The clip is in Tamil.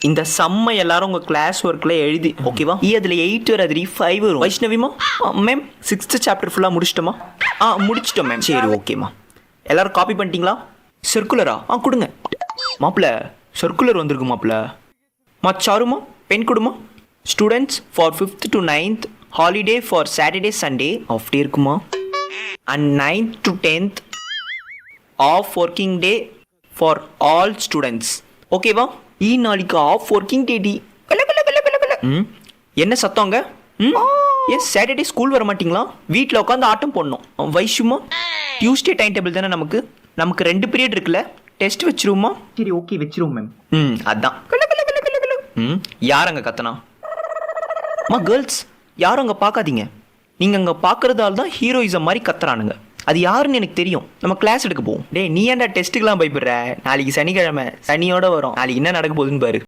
இந்த சம்மை எல்லாரும் உங்கள் கிளாஸ் ஒர்க்கில் எழுதி ஓகேவா? அதில் 8 வராது 5 வரும். வைஷ்ணவிமா மேம் 6th சாப்டர் ஃபுல்லாக முடிச்சிட்டோமா? முடிச்சிட்டோம் மேம். சரி ஓகேம்மா. எல்லாரும் காப்பி பண்ணிட்டீங்களா? சர்க்குலரா கொடுங்க மாப்பிள்ள. சர்க்குலர் வந்திருக்கு மாப்பிள்ள. சாருமா பென் கொடுமா. Students for 5th to 9th holiday for Saturday Sunday off day இருக்குமா? And 9th to 10th off working day for all students. ஓகேவா? நாளைக்கு ஆஃப் ஒர்க்கிங் டேடி. என்ன சத்தங்க? ஏன் சாட்டர்டே ஸ்கூல் வர மாட்டீங்களா? வீட்டில் உட்காந்து ஆட்டம் போடணும். வைஷுமா டியூஸ்டே டைம் டேபிள் தானே நமக்கு 2 பீரியட் இருக்குல்ல, டெஸ்ட் வச்சிருவோமா? சரி ஓகே வச்சிருவோம் மேம். அதான் யார் அங்கே கத்தனா? கேர்ள்ஸ் யாரும் அங்கே பார்க்காதீங்க. நீங்கள் அங்கே பார்க்கறதால தான் ஹீரோயிசம் மாதிரி கத்துறானுங்க. அது யாருன்னு எனக்கு தெரியும். நம்ம கிளாஸ் எடுக்க போவோம். டே நீ ஏன்டா டெஸ்ட்டுக்கெல்லாம் பயப்படுற? நாளைக்கு சனிக்கிழமை, சனியோட வரும். நாளைக்கு என்ன நடக்க போகுதுன்னு பாரு.